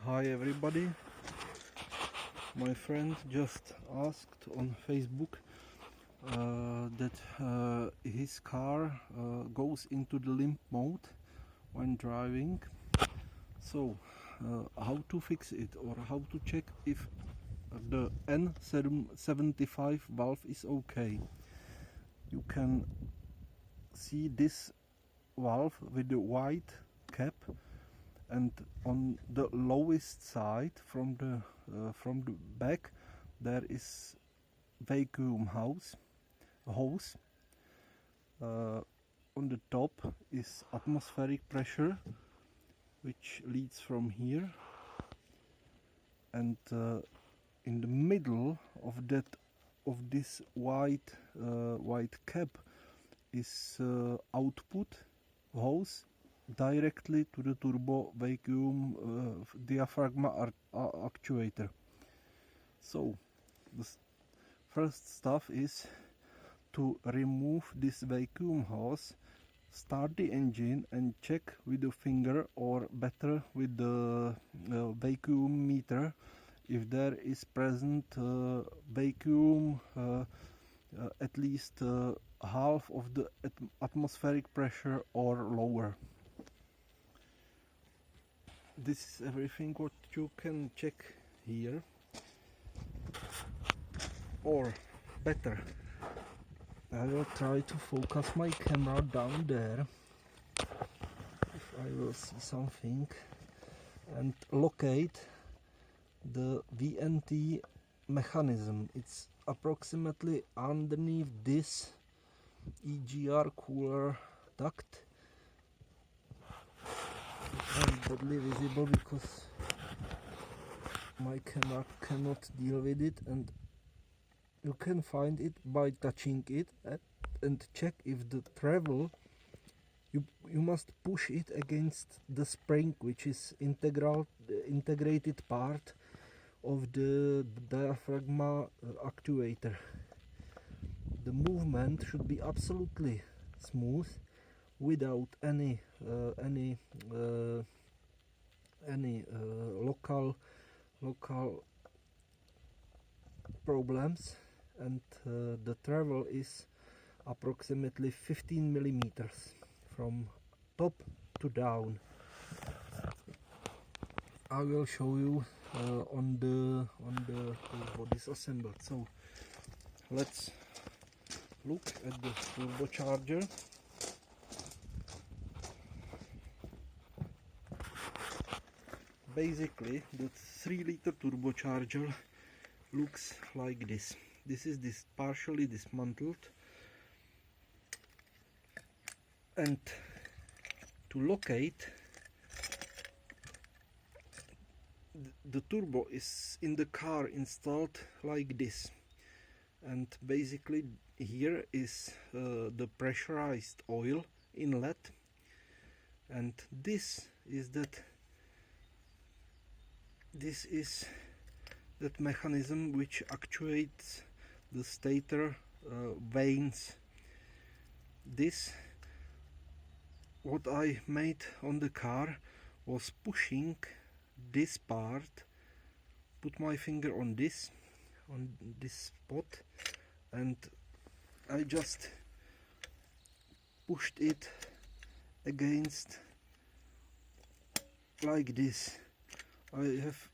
Hi everybody, my friend just asked on Facebook that his car goes into the limp mode when driving. So how to fix it, or how to check if the N75 valve is okay. You can see this valve with the white cap, and on the lowest side from the back there is vacuum hose. On the top is atmospheric pressure, which leads from here, and in the middle of this white cap is output hose directly to the turbo vacuum diaphragm actuator. So the first stuff is to remove this vacuum hose, start the engine and check with the finger, or better with the vacuum meter, if there is present vacuum at least half of the atmospheric pressure or lower. This is everything what you can check here, or better, I will try to focus my camera down there if I will see something, and locate the VNT mechanism. It's approximately underneath this EGR cooler duct. It's badly visible because my camera cannot deal with it, and you can find it by touching it and check if the travel, you must push it against the spring, which is integrated part of the diaphragm actuator. The movement should be absolutely smooth, without any local problems, and the travel is approximately 15 millimeters from top to down. I will show you on the disassembled. So let's look at the turbocharger. Basically, the 3-liter turbocharger looks like this. This is partially dismantled, and to locate, the turbo is in the car installed like this, and basically here is the pressurized oil inlet, and this is that mechanism which actuates the stator vanes. This, what I made on the car, was pushing this part, put my finger on this spot, and I just pushed it against like this. I have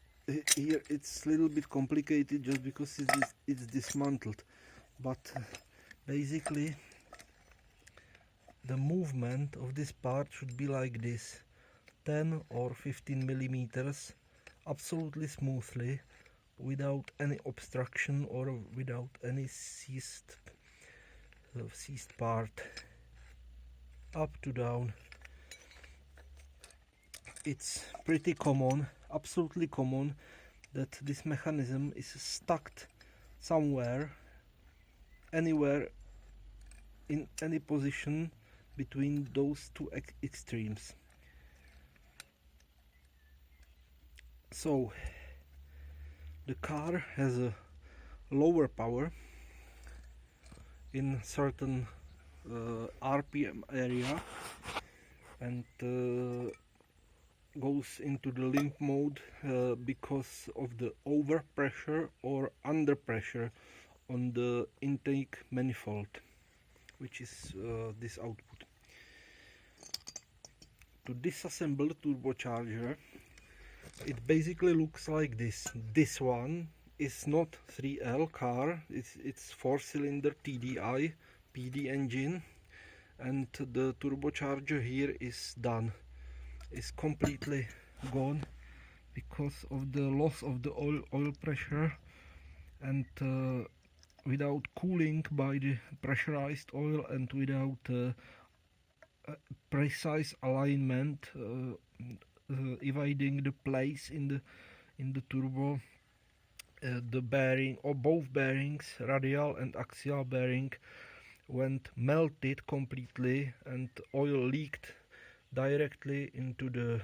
here, it's a little bit complicated just because it's dismantled, but basically the movement of this part should be like this, 10 or 15 millimeters, absolutely smoothly, without any obstruction or without any seized part, up to down. It's pretty common, absolutely common, that this mechanism is stuck somewhere, anywhere, in any position between those two extremes. So the car has a lower power in certain RPM area, and goes into the limp mode because of the overpressure or underpressure on the intake manifold, which is this output. To disassemble the turbocharger, it basically looks like this. This one is not 3L car, it's 4-cylinder TDI-PD engine, and the turbocharger here is done, is completely gone because of the loss of the oil pressure, and without cooling by the pressurized oil and without precise alignment, evading the place in the turbo, the bearing, or both bearings, radial and axial bearing, went melted completely, and oil leaked directly into the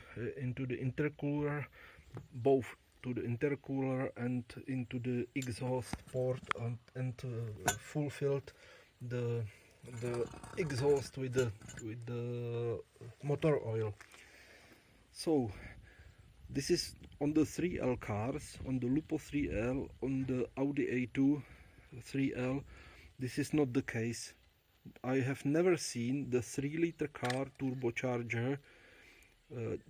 intercooler, both to the intercooler and into the exhaust port, and fulfilled the exhaust with the motor oil. So this is on the 3L cars, on the Lupo 3L, on the Audi A2 3L. This is not the case. I have never seen the 3-liter car turbocharger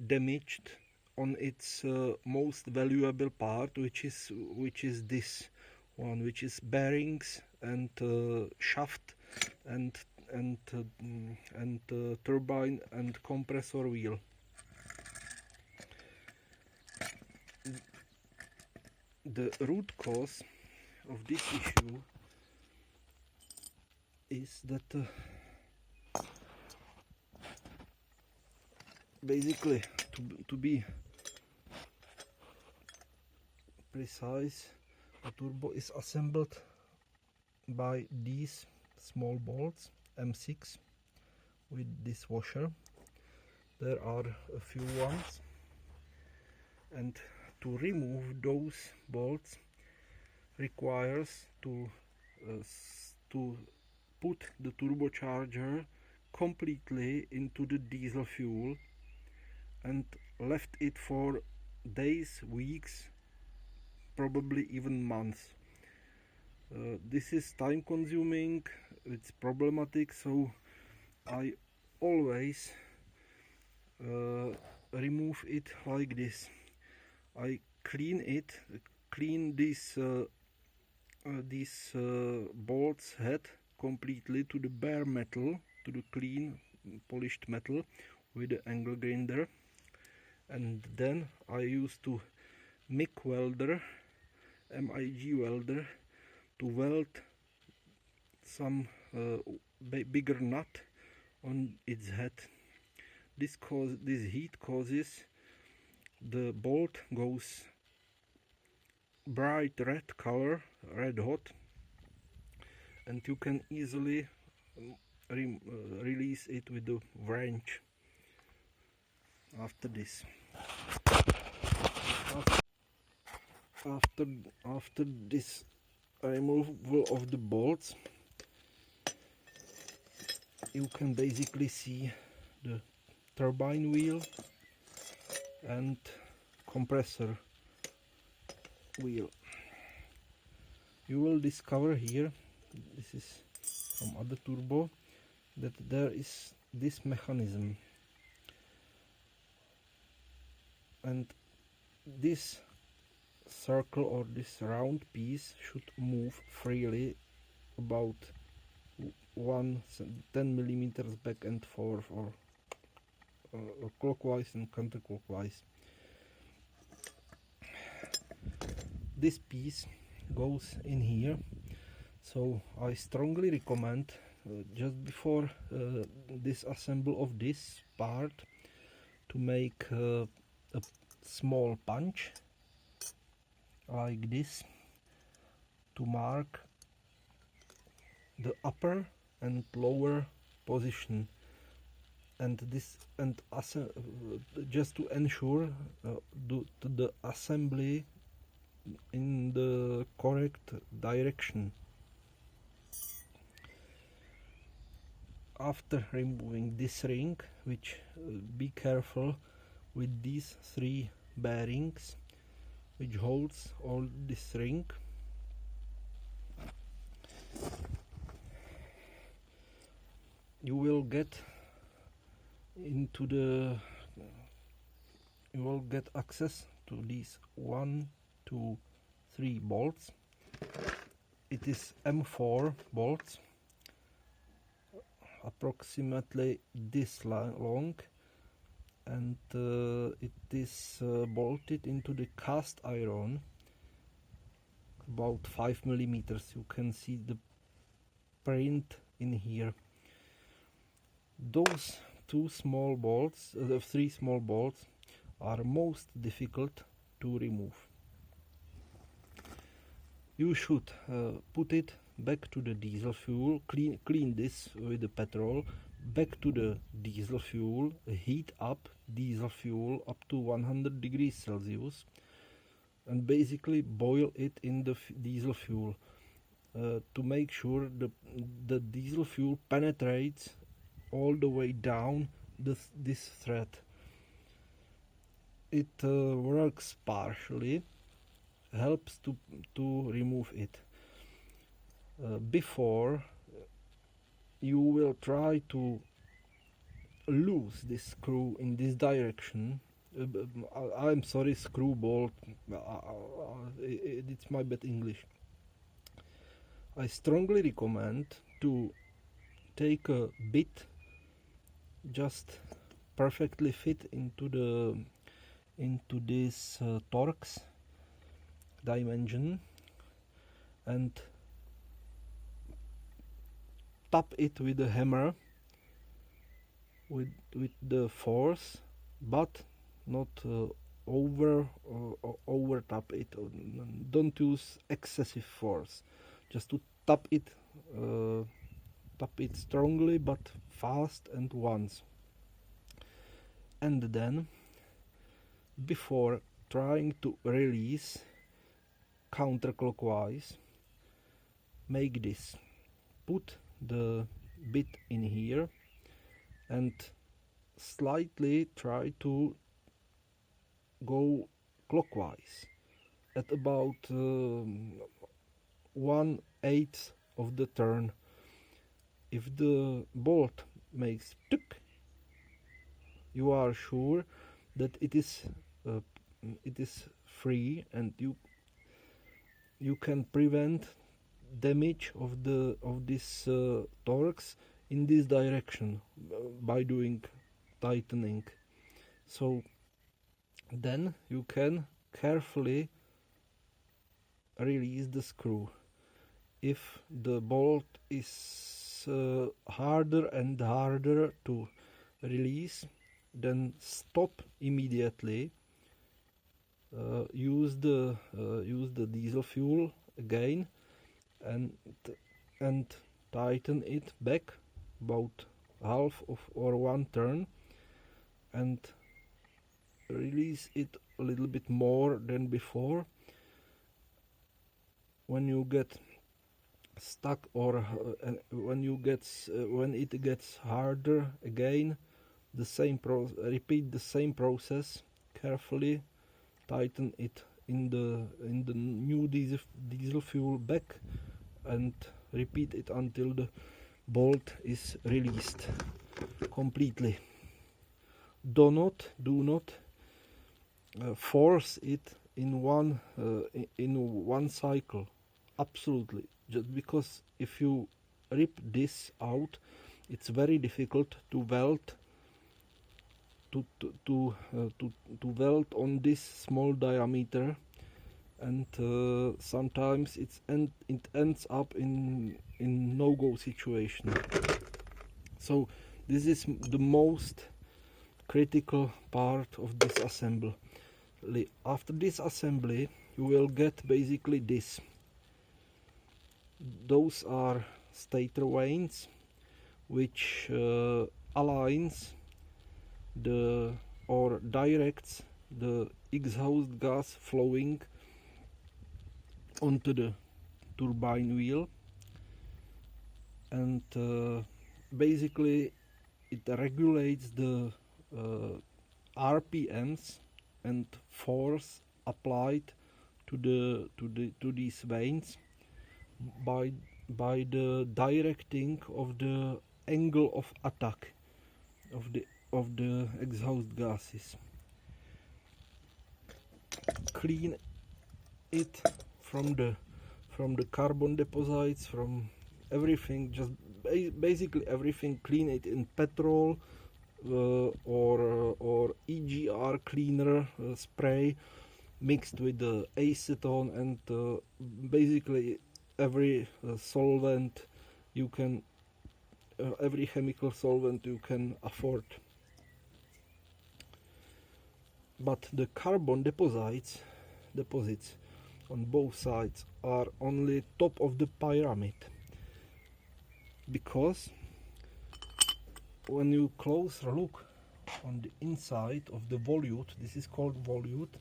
damaged on its most valuable part, which is this one, which is bearings and shaft and turbine and compressor wheel. The root cause of this issue is that basically, to be precise, the turbo is assembled by these small bolts M6 with this washer. There are a few ones, and to remove those bolts requires to put the turbocharger completely into the diesel fuel and left it for days, weeks, probably even months. This is time consuming, it's problematic, so I always remove it like this. I clean this bolts head completely to the bare metal, to the clean polished metal with the angle grinder, and then I use to MIG welder, MIG welder, to weld some bigger nut on its head. This heat causes the bolt goes bright red color, red hot, and you can easily release it with the wrench after this. After this removal of the bolts, you can basically see the turbine wheel and compressor wheel. You will discover here, this is from other turbo, that there is this mechanism, and this circle or this round piece should move freely about 10 millimeters back and forth, or clockwise and counterclockwise. This piece goes in here, so I strongly recommend just before disassemble of this part to make a small punch like this to mark the upper and lower position, and just to ensure the assembly in the correct direction. After removing this ring, which be careful, with these 3 bearings which holds all this ring. You will get access to these 1, 2, 3 bolts. It is M4 bolts, approximately this long, and it is bolted into the cast iron about 5 millimeters. You can see the print in here. Those 3 small bolts are most difficult to remove. You should put it back to the diesel fuel, clean this with the petrol, back to the diesel fuel, heat up diesel fuel up to 100 degrees Celsius, and basically boil it in the diesel fuel to make sure the diesel fuel penetrates all the way down this thread. It works partially, helps to remove it. Before you will try to loose this screw in this direction, I'm sorry, screw bolt, it's my bad English. I strongly recommend to take a bit, just perfectly fit into this Torx dimension, and tap it with a hammer with the force, but not over tap it. Don't use excessive force, just to tap it strongly but fast and once. And then, before trying to release counterclockwise, make this. Put the bit in here and slightly try to go clockwise at about 1/8 of the turn. If the bolt makes tuk, you are sure that it is free, and you can prevent damage of this Torx in this direction by doing tightening. So then you can carefully release the screw. If the bolt is harder and harder to release, then stop immediately. Use the diesel fuel again and tighten it back about half of or 1 turn, and release it a little bit more than before. When you get stuck, or when it gets harder again, repeat the same process. Carefully tighten it in the new diesel fuel back, and repeat it until the bolt is released completely. Do not force it in one cycle. Absolutely. Just because if you rip this out, it's very difficult to weld weld on this small diameter, and sometimes it ends up in no-go situation. So this is the most critical part of this assembly. After this assembly, you will get basically this. Those are stator vanes, which aligns or directs the exhaust gas flowing onto the turbine wheel, and basically it regulates the RPMs and force applied to these vanes by the directing of the angle of attack of the exhaust gases. Clean it from the carbon deposits, from everything, just basically everything. Clean it in petrol or EGR cleaner spray mixed with the acetone, and basically every solvent you can, every chemical solvent you can afford. But the carbon deposits on both sides are only top of the pyramid, because when you closer look on the inside of the volute, this is called volute,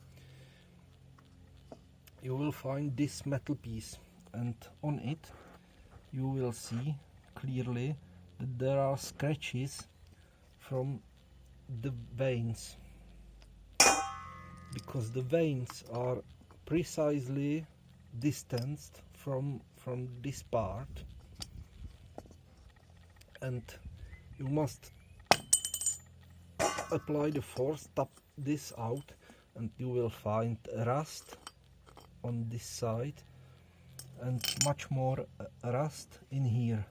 you will find this metal piece, and on it you will see clearly that there are scratches from the veins, because the veins are precisely distanced from this part, and you must apply the force, tap this out, and you will find rust on this side and much more rust in here.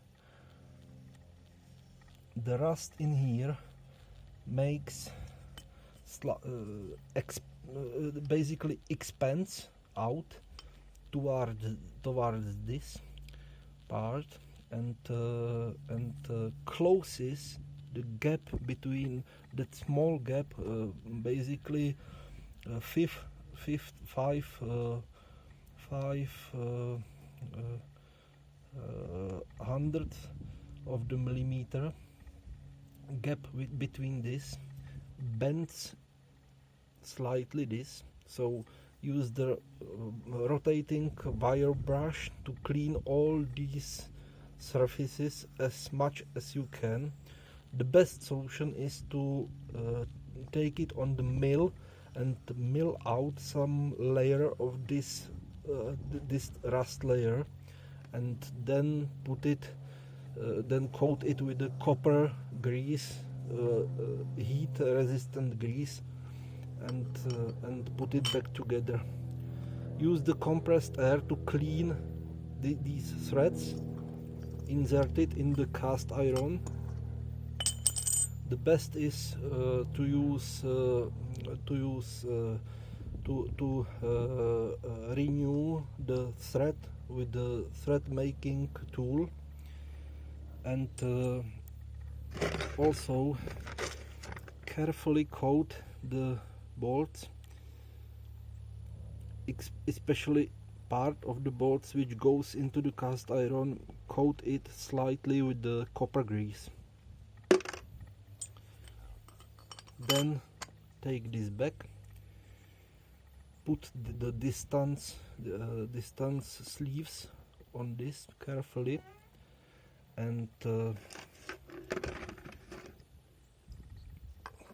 The rust in here makes basically expands out towards this part, and closes the gap between that small gap, basically 500 of the millimeter gap between this bends slightly this. So use the rotating wire brush to clean all these surfaces as much as you can. The best solution is to take it on the mill and mill out some layer of this this rust layer, and then put it then coat it with the copper grease, heat resistant grease, and put it back together. Use the compressed air to clean these threads. Insert it in the cast iron. The best is to renew the thread with the thread making tool, and also carefully coat the bolts, especially part of the bolts which goes into the cast iron. Coat it slightly with the copper grease. Then take this back, put the distance sleeves on this carefully, and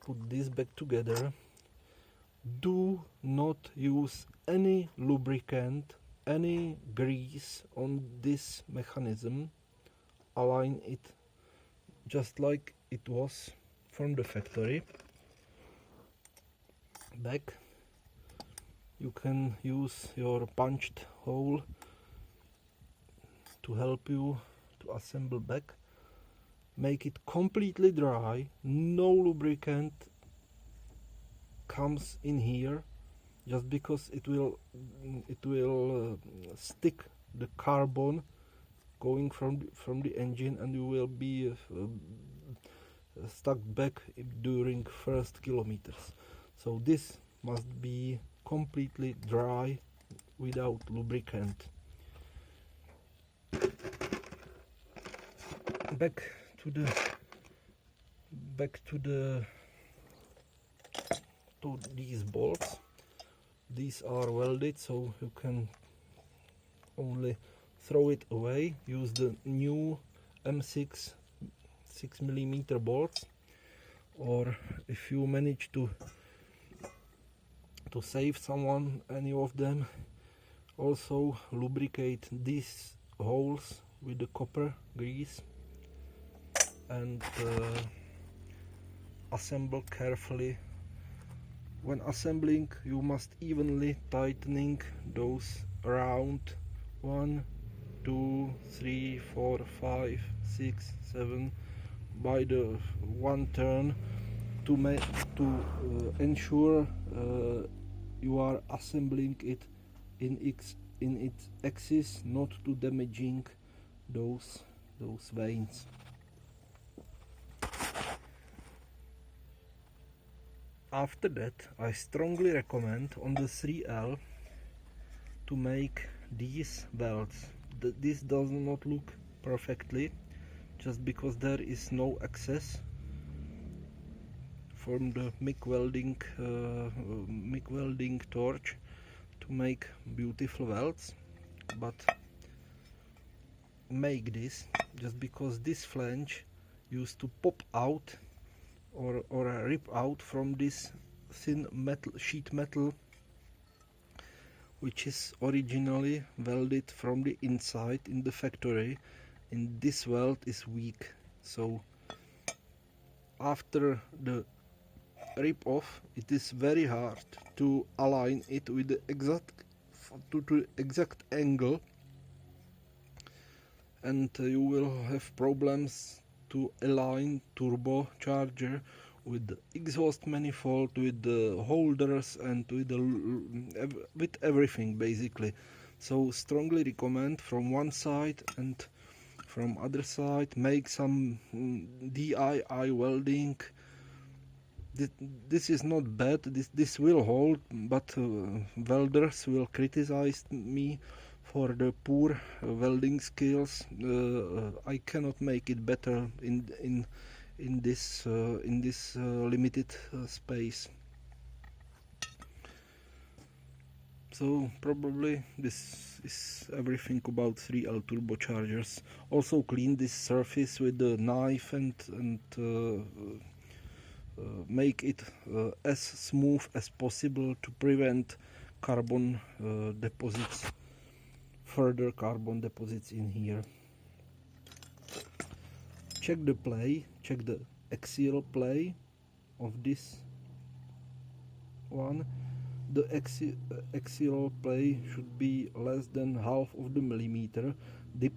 put this back together. Do not use any lubricant, any grease on this mechanism. Align it just like it was from the factory. Back, you can use your punched hole to help you to assemble back. Make it completely dry, no lubricant comes in here, just because it will stick the carbon going from the engine, and you will be stuck back during first kilometers. So this must be completely dry without lubricant. Back to these bolts. These are welded, so you can only throw it away. Use the new M6 6mm bolts. or if you manage to save any of them, also lubricate these holes with the copper grease and assemble carefully. When assembling, you must evenly tightening those around 1, 2, 3, 4, 5, 6, 7 by the one turn to ensure you are assembling it in its axis, not to damaging those veins. After that, I strongly recommend on the 3L to make these welds. This does not look perfectly just because there is no access from the MIG welding torch to make beautiful welds, but make this just because this flange used to pop out or rip out from this thin sheet metal, which is originally welded from the inside in the factory, and this weld is weak. So after the rip off, it is very hard to align it with the exact angle, and you will have problems to align turbocharger with the exhaust manifold, with the holders, and with everything basically. So strongly recommend from one side and from other side make some DIY welding. This is not bad, this will hold, but welders will criticize me for the poor welding skills. I cannot make it better in this limited space. So probably this is everything about 3L turbochargers. Also clean this surface with the knife and make it as smooth as possible to prevent carbon deposits, further carbon deposits in here. Check the play, check the axial play of this one. The axial play should be less than half of the millimeter. It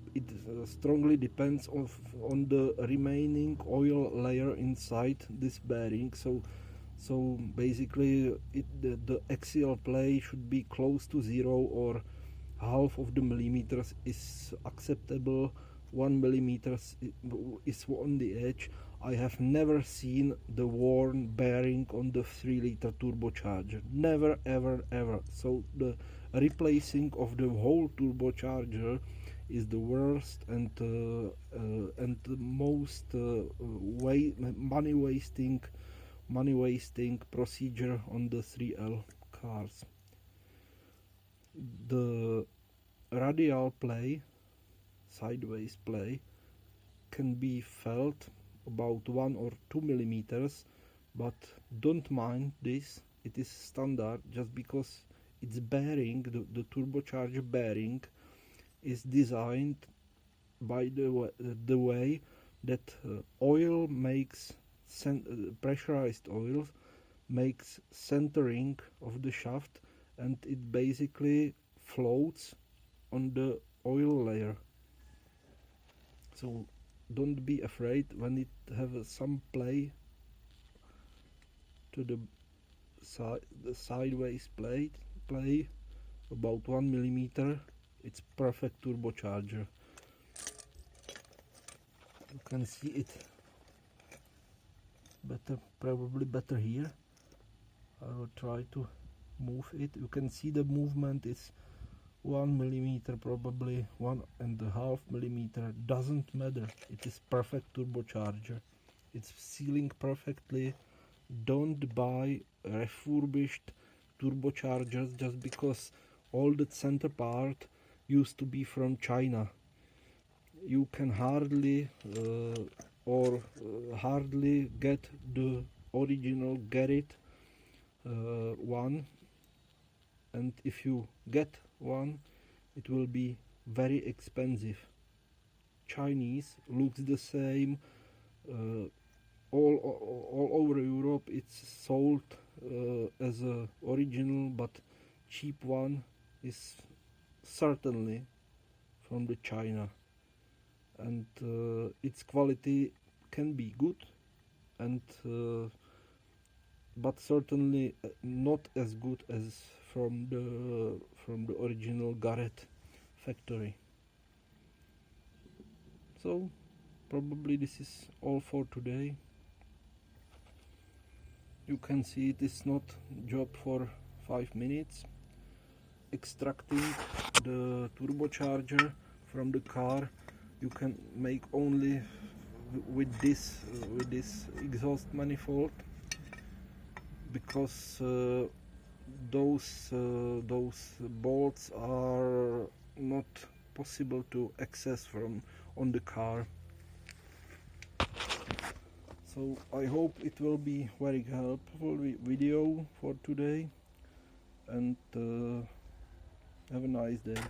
strongly depends on the remaining oil layer inside this bearing. So basically the axial play should be close to 0, or half of the millimeters is acceptable. 1 millimeter is on the edge. I have never seen the worn bearing on the 3-liter turbocharger. Never, ever, ever. So the replacing of the whole turbocharger is the worst and the most money wasting procedure on the 3L cars. The radial play, sideways play, can be felt about 1 or 2 millimeters, but don't mind this, it is standard, just because its bearing, the turbocharger bearing, is designed by the way that oil makes pressurized oil makes centering of the shaft, and it basically floats on the oil layer. So don't be afraid when it have some play to the sideways play about 1 millimeter. It's perfect turbocharger. You can see it better, probably better here. I will try to move it. You can see the movement is 1 millimeter, probably 1.5 millimeter, doesn't matter. It is perfect turbocharger. It's sealing perfectly. Don't buy refurbished turbochargers just because all the center part used to be from China. You can hardly or hardly get the original Garrett one, and if you get one, it will be very expensive. Chinese looks the same, all over Europe it's sold as a original, but cheap one is certainly from the China, and its quality can be good, and but certainly not as good as from the original Garrett factory. So probably this is all for today. You can see it is not job for 5 minutes. Extracting the turbocharger from the car you can make only with this exhaust manifold, because those bolts are not possible to access from on the car. So I hope it will be very helpful video for today, and have a nice day.